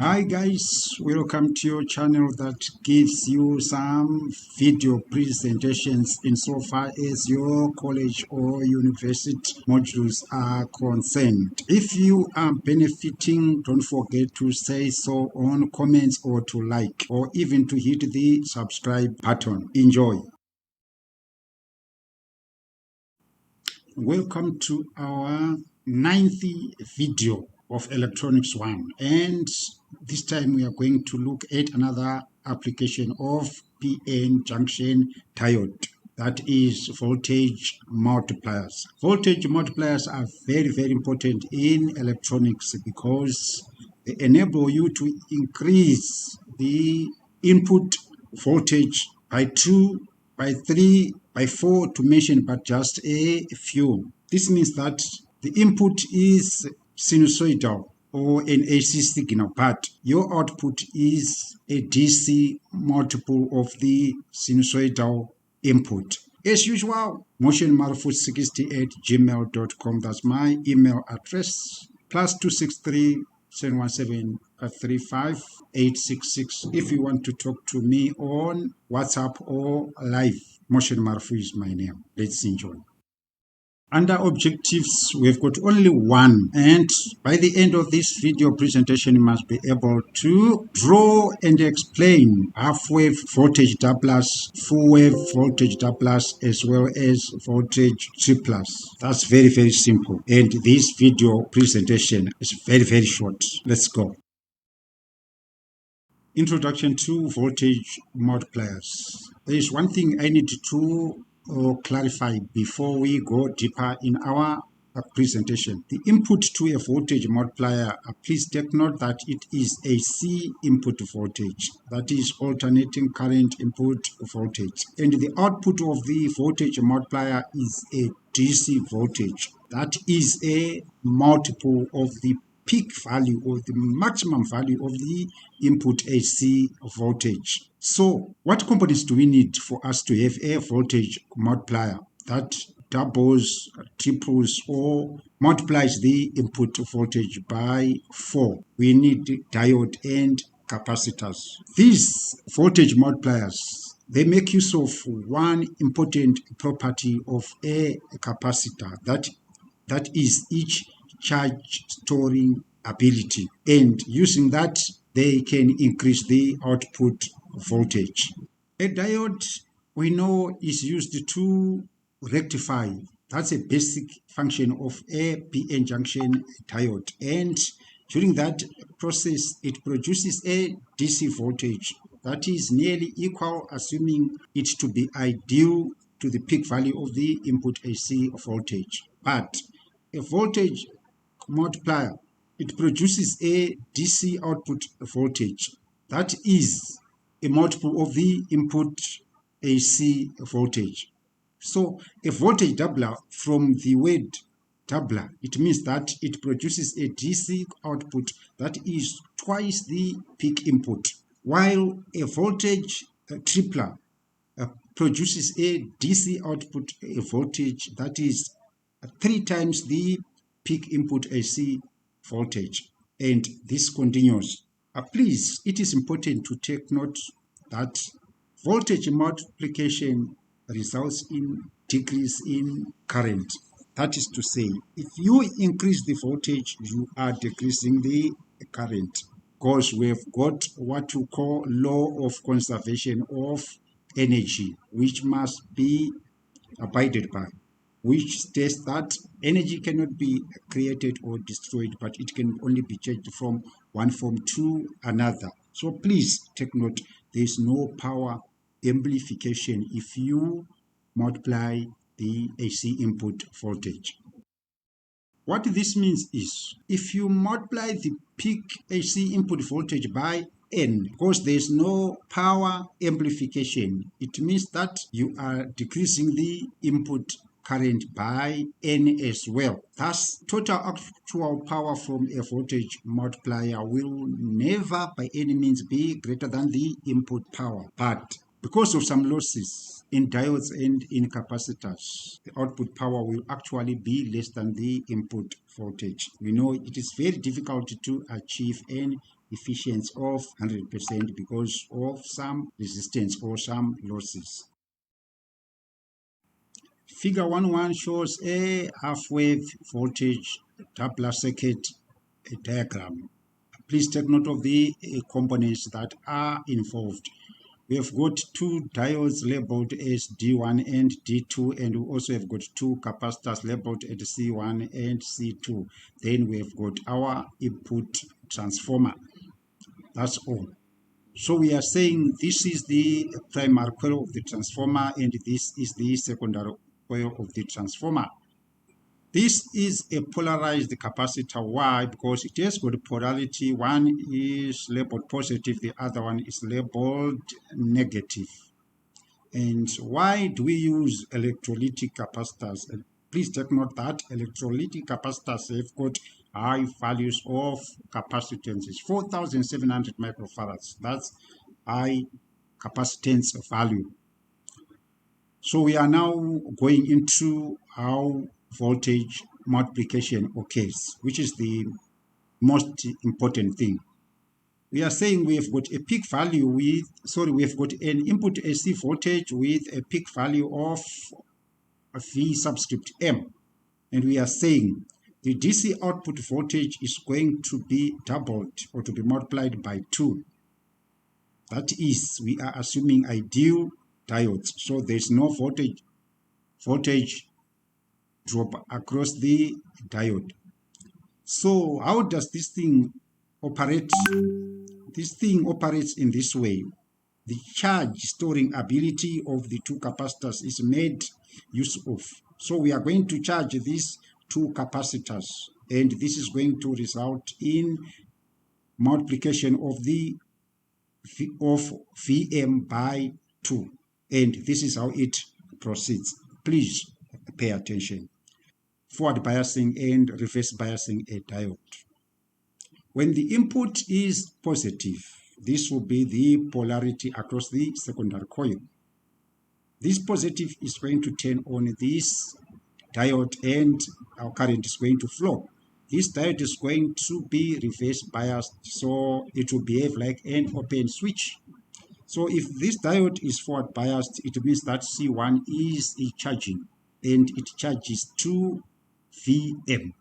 Hi guys, welcome to your channel that gives you some video presentations insofar as your college or university modules are concerned. If you are benefiting, don't forget to say so on comments or to like or even to hit the subscribe button. Enjoy. Welcome to our 9th video of Electronics 1, and this time we are going to look at another application of PN junction diode, that is voltage multipliers. Voltage multipliers are very important in electronics because they enable you to increase the input voltage by 2, by 3, by 4 to mention but just a few. This means that the input is sinusoidal or an AC signal, but your output is a DC multiple of the sinusoidal input. As usual, Motion Marufu 60@gmail.com. That's my email address. +263 717 535 866 if you want to talk to me on WhatsApp or live. Motion Marufu is my name. Let's enjoy. Under objectives, we've got only one, and by the end of this video presentation, you must be able to draw and explain half-wave voltage doublers, full-wave voltage doublers, as well as voltage tripplers. That's very simple, and this video presentation is very short. Let's go. Introduction to voltage multipliers. There is one thing I need to clarify before we go deeper in our presentation. The input to a voltage multiplier, please take note that it is a C input voltage, that is alternating current input voltage, and the output of the voltage multiplier is a DC voltage, that is a multiple of the peak value or the maximum value of the input AC voltage. So what components do we need for us to have a voltage multiplier that doubles, triples, or multiplies the input voltage by 4? We need diode and capacitors. These voltage multipliers, they make use of one important property of a capacitor, that is each charge storing ability, and using that they can increase the output voltage. A diode, we know, is used to rectify. That's a basic function of a PN junction diode, and during that process it produces a DC voltage that is nearly equal, assuming it to be ideal, to the peak value of the input AC voltage. But a voltage multiplier, it produces a DC output voltage that is a multiple of the input AC voltage. So a voltage doubler, from the word doubler, it means that it produces a DC output that is twice the peak input, while a voltage tripler produces a DC output voltage that is 3 times the peak input AC voltage, and this continues. Please, it is important to take note that voltage multiplication results in decrease in current. That is to say, if you increase the voltage, you are decreasing the current, because we've got what we call law of conservation of energy, which must be abided by, which states that energy cannot be created or destroyed, but it can only be changed from one form to another. So please take note, there is no power amplification if you multiply the AC input voltage. What this means is, if you multiply the peak AC input voltage by N, because there is no power amplification, it means that you are decreasing the input current by N as well. Thus, total actual power from a voltage multiplier will never by any means be greater than the input power. But because of some losses, in diodes and in capacitors, the output power will actually be less than the input voltage. We know it is very difficult to achieve an efficiency of 100% because of some resistance or some losses. Figure 1.1 shows a half-wave voltage Doppler circuit diagram. Please take note of the components that are involved. We have got two diodes labeled as D1 and D2, and we also have got two capacitors labeled at C1 and C2. Then we have got our input transformer. That's all. So we are saying this is the primary coil of the transformer and this is the secondary coil of the transformer. This is a polarized capacitor. Why? Because it has got polarity. One is labeled positive, the other one is labeled negative. And why do we use electrolytic capacitors? Please take note that electrolytic capacitors have got high values of capacitances, 4,700 microfarads. That's high capacitance value. So we are now going into how voltage multiplication occurs, which is the most important thing. We are saying we have got a peak value we have got an input AC voltage with a peak value of V subscript M. And we are saying the DC output voltage is going to be doubled or to be multiplied by 2. That is, we are assuming ideal diodes. So there's no voltage drop across the diode. So how does this thing operate? This thing operates in this way. The charge storing ability of the two capacitors is made use of. So we are going to charge these two capacitors, and this is going to result in multiplication of Vm by 2. And this is how it proceeds. Please pay attention. Forward biasing and reverse biasing a diode. When the input is positive, this will be the polarity across the secondary coil. This positive is going to turn on this diode and our current is going to flow. This diode is going to be reverse biased, so it will behave like an open switch. So if this diode is forward biased, it means that C1 is charging and it charges 2 Vm.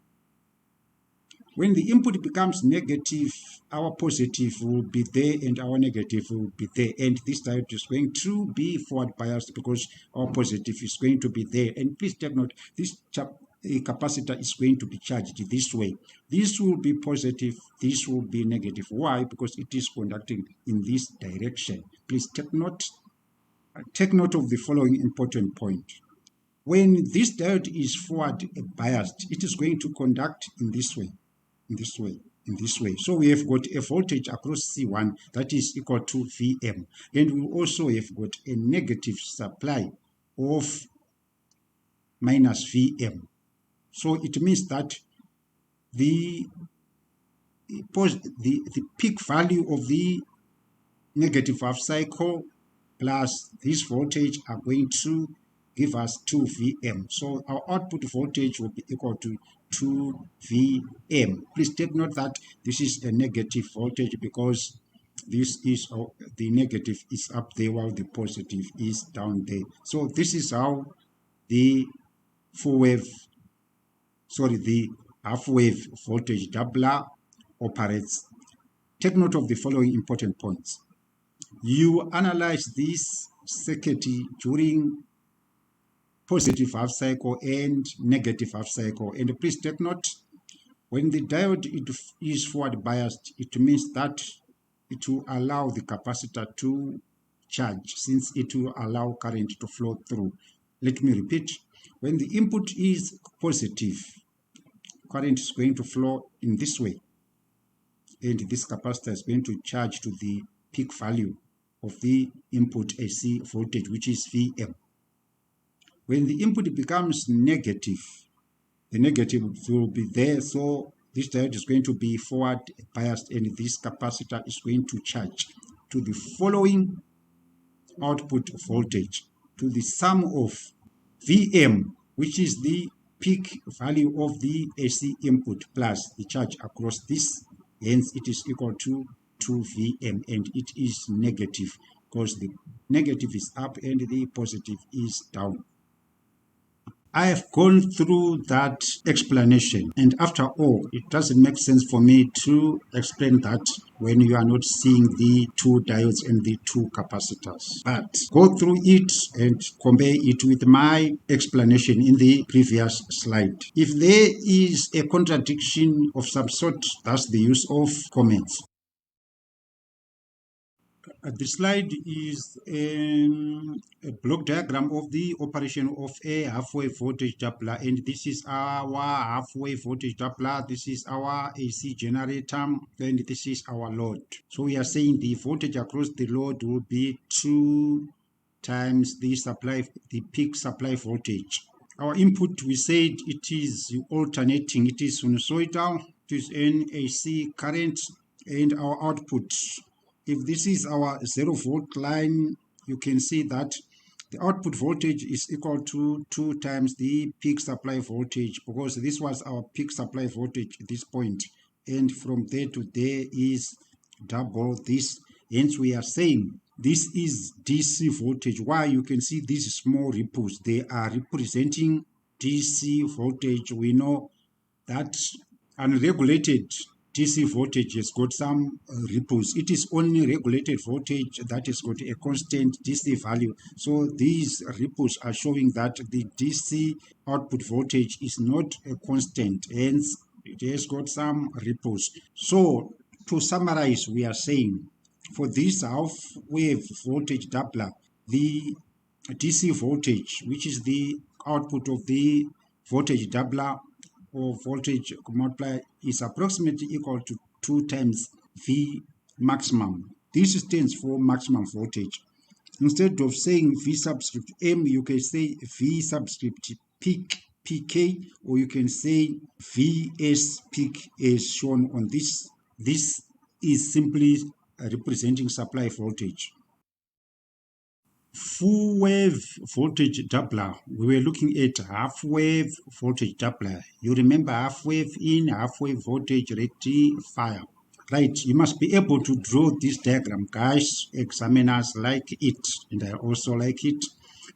When the input becomes negative, our positive will be there and our negative will be there. And this diode is going to be forward biased because our positive is going to be there. And please take note, this capacitor is going to be charged this way. This will be positive, this will be negative. Why? Because it is conducting in this direction. Please take note of the following important point. When this diode is forward biased, it is going to conduct in this way. In this way. So we have got a voltage across C1 that is equal to Vm. And we also have got a negative supply of minus Vm. So it means that the peak value of the negative half cycle plus this voltage are going to give us 2 Vm. So our output voltage will be equal to 2 Vm. Please take note that this is a negative voltage because this is the negative is up there while the positive is down there. So this is how the half-wave voltage doubler operates. Take note of the following important points. You analyze this circuit during positive half cycle and negative half cycle. And please take note, when the diode is forward biased, it means that it will allow the capacitor to charge, since it will allow current to flow through. Let me repeat. When the input is positive, current is going to flow in this way. And this capacitor is going to charge to the peak value of the input AC voltage, which is Vm. When the input becomes negative, the negative will be there, so this diode is going to be forward biased and this capacitor is going to charge to the following output voltage. to the sum of Vm, which is the peak value of the AC input plus the charge across this. Hence, it is equal to 2Vm, and it is negative because the negative is up and the positive is down. I have gone through that explanation, and after all, it doesn't make sense for me to explain that when you are not seeing the two diodes and the two capacitors. But go through it and compare it with my explanation in the previous slide. If there is a contradiction of some sort, that's the use of comments. The slide is a block diagram of the operation of a half-wave voltage doubler, and this is our half-wave voltage doubler, this is our AC generator, and this is our load. So we are saying the voltage across the load will be 2 times the peak supply voltage. Our input, we said it is alternating, it is sinusoidal, it is an AC current, and our output, if this is our 0 volt line, you can see that the output voltage is equal to 2 times the peak supply voltage, because this was our peak supply voltage at this point, and from there to there is double this. Hence we are saying this is DC voltage. Why? You can see these small ripples, they are representing DC voltage. We know that unregulated DC voltage has got some ripples. It is only regulated voltage that has got a constant DC value. So these ripples are showing that the DC output voltage is not a constant. Hence, it has got some ripples. So to summarize, we are saying for this half-wave voltage doubler, the DC voltage, which is the output of the voltage doubler or voltage multiplier, is approximately equal to 2 times V maximum. This stands for maximum voltage. Instead of saying V subscript M, you can say V subscript peak PK, or you can say VS peak as shown on this. This is simply representing supply voltage. Full wave voltage doubler, we were looking at half wave voltage doubler. You remember half wave in, half wave voltage rectifier, right? You must be able to draw this diagram, guys. Examiners like it, and I also like it.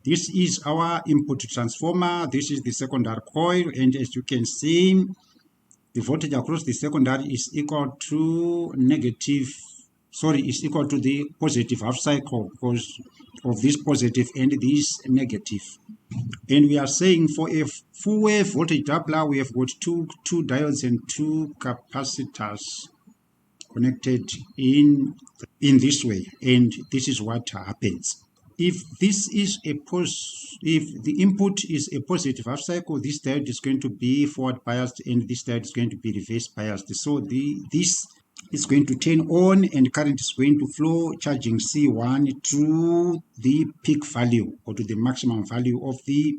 This is our input transformer, this is the secondary coil, and as you can see, the voltage across the secondary is equal to is equal to the positive half cycle because of this positive and this negative. And we are saying for a full wave voltage doubler, we have got two diodes and 2 capacitors connected in this way, and this is what happens. If this is if the input is a positive half cycle, this diode is going to be forward biased and this diode is going to be reverse biased. So this is going to turn on and current is going to flow, charging C1 to the peak value or to the maximum value of the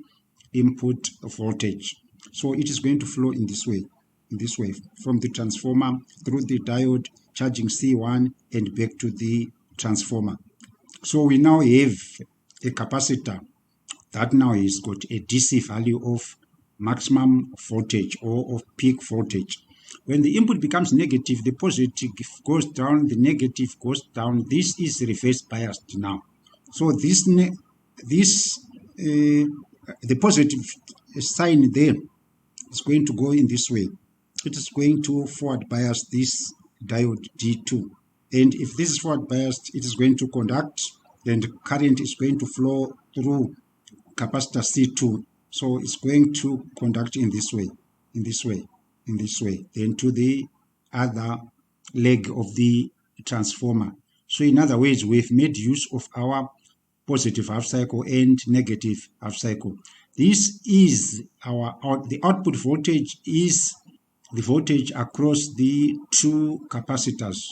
input voltage. So it is going to flow in this way, from the transformer through the diode, charging C1 and back to the transformer. So we now have a capacitor that now has got a DC value of maximum voltage or of peak voltage. When the input becomes negative, the positive goes down, the negative goes down. This is reverse biased now. So the positive sign there is going to go in this way. It is going to forward bias this diode D2. And if this is forward biased, it is going to conduct, and current is going to flow through capacitor C2. So it's going to conduct in this way, then to the other leg of the transformer. So in other words, we've made use of our positive half cycle and negative half cycle. This is the output voltage is the voltage across the 2 capacitors.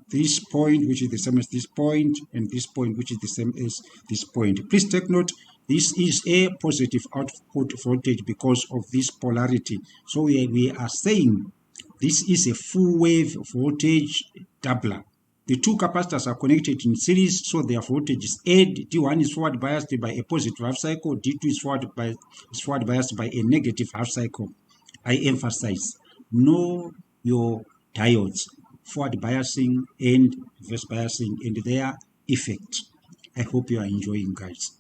This point, which is the same as this point, and this point, which is the same as this point. Please take note, this is a positive output voltage because of this polarity. So we are saying this is a full wave voltage doubler. The two capacitors are connected in series, so their voltage is add. D1 is forward biased by a positive half cycle. D2 is forward biased by a negative half cycle. I emphasize, know your diodes, forward biasing and reverse biasing, and their effect. I hope you are enjoying, guys.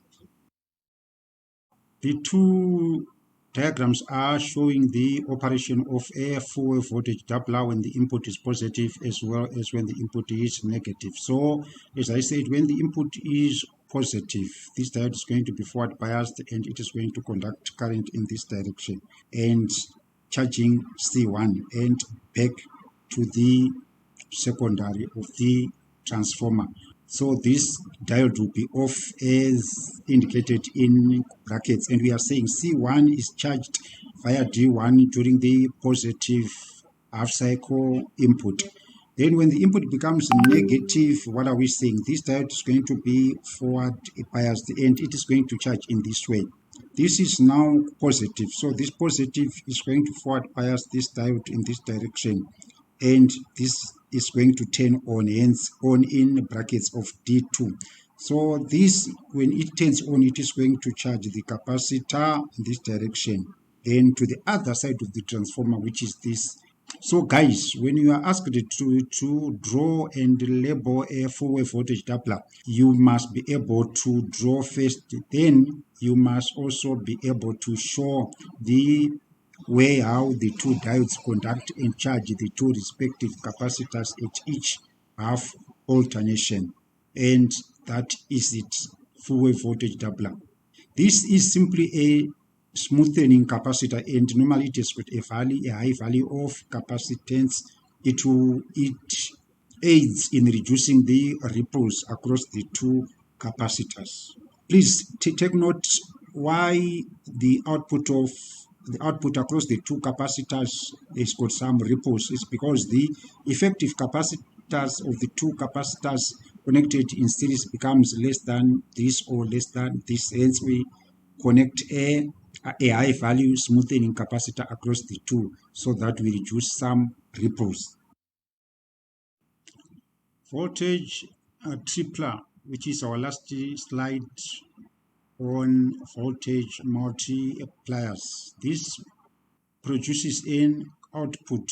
The two diagrams are showing the operation of a full voltage doubler when the input is positive as well as when the input is negative. So, as I said, when the input is positive, this diode is going to be forward biased and it is going to conduct current in this direction and charging C1 and back to the secondary of the transformer. So this diode will be off as indicated in brackets, and we are saying C1 is charged via D1 during the positive half cycle input. Then when the input becomes negative, what are we saying? This diode is going to be forward biased and it is going to charge in this way. This is now positive, so this positive is going to forward bias this diode in this direction, and this is going to turn on, hence on in brackets of D2. So this, when it turns on, it is going to charge the capacitor in this direction, then to the other side of the transformer, which is this. So guys, when you are asked to draw and label a full wave voltage doubler, you must be able to draw first, then you must also be able to show the way how the two diodes conduct and charge the two respective capacitors at each half alternation. And that is it, full wave voltage doubler. This is simply a smoothening capacitor, and normally it has got a high value of capacitance. It aids in reducing the ripples across the two capacitors. Please take note why the output across the two capacitors has got some ripples. It's because the effective capacitors of the two capacitors connected in series becomes less than this or less than this. Hence we connect a high value smoothening capacitor across the two so that we reduce some ripples. Voltage tripler, which is our last slide on voltage multipliers. This produces an output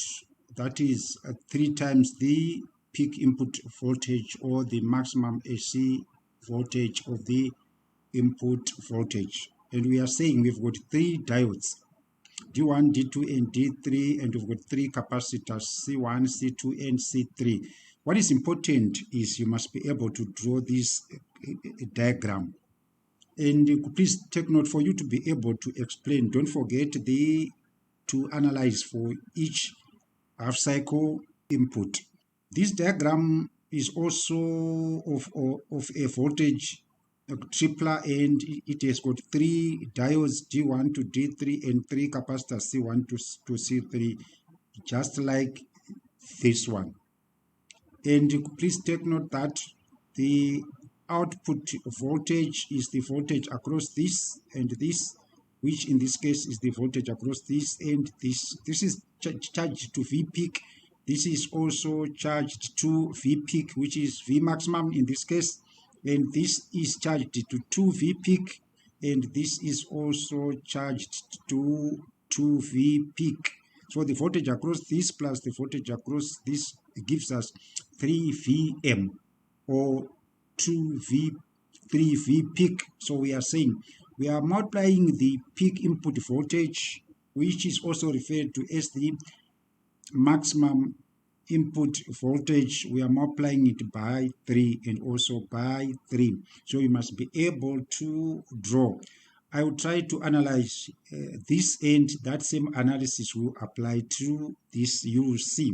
that is 3 times the peak input voltage or the maximum AC voltage of the input voltage. And we are saying we've got 3 diodes, D1, D2, and D3, and we've got 3 capacitors, C1, C2, and C3. What is important is you must be able to draw this diagram. And please take note, for you to be able to explain, don't forget to analyze for each half cycle input. This diagram is also of a voltage tripler, and it has got 3 diodes, D1 to D3, and 3 capacitors, C1 to C3, just like this one. And please take note that the output voltage is the voltage across this and this, which in this case is the voltage across this and this. This is charged to V peak. This is also charged to V peak, which is V maximum in this case. And this is charged to 2V peak, and this is also charged to 2V peak. So the voltage across this plus the voltage across this gives us 3Vm or 3V peak. So we are saying we are multiplying the peak input voltage, which is also referred to as the maximum input voltage. We are multiplying it by 3 and also by 3. So you must be able to draw. I will try to analyze this, and that same analysis will apply to this, you will see.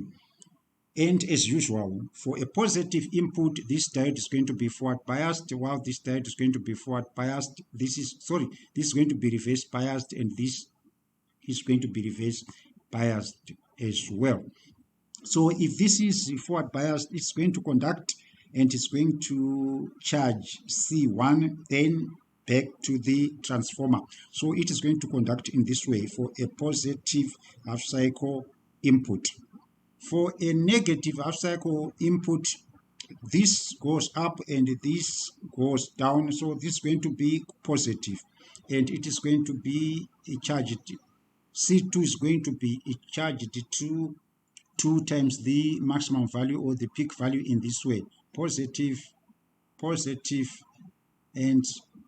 And as usual, for a positive input, this diode is going to be forward biased, while this diode is going to be forward biased. This is going to be reverse biased, and this is going to be reverse biased as well. So if this is forward biased, it's going to conduct and it's going to charge C1, then back to the transformer. So it is going to conduct in this way for a positive half cycle input. For a negative half cycle input, this goes up and this goes down, so this is going to be positive, and it is going to be charged. C2 is going to be charged to 2 times the maximum value or the peak value in this way, positive, positive, and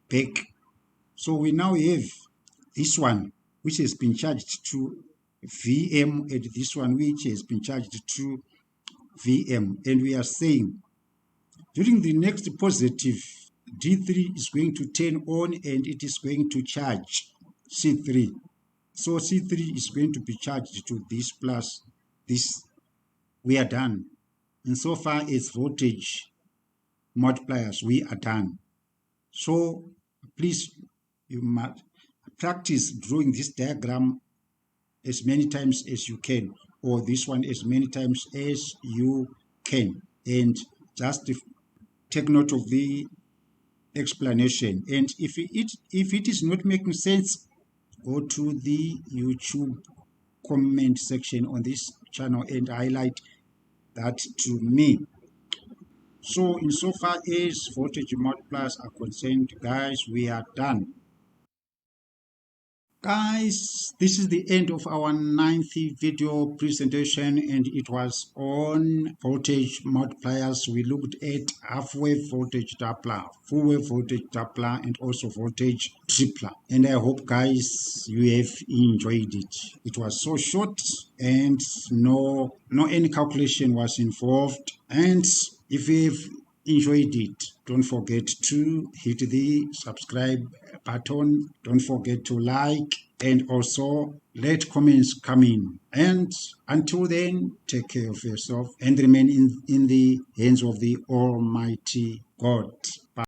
back. So we now have this one which has been charged to Vm, and this one which has been charged to Vm, and we are saying during the next positive, D3 is going to turn on and it is going to charge C3. So C3 is going to be charged to this plus this. We are done. Insofar as voltage multipliers, we are done. So please, you must practice drawing this diagram as many times as you can, or this one as many times as you can, and just take note of the explanation. And if it is not making sense, go to the YouTube comment section on this channel and highlight that to me. So insofar as voltage multipliers are concerned, guys, we are done. Guys, this is the end of our 9th video presentation, and it was on voltage multipliers. We looked at half-wave voltage doubler, full-wave voltage doubler, and also voltage tripler. And I hope, guys, you have enjoyed it. It was so short, and no any calculation was involved. And if you have enjoyed it, don't forget to hit the subscribe button, don't forget to like, and also let comments come in. And until then, take care of yourself and remain in the hands of the Almighty God.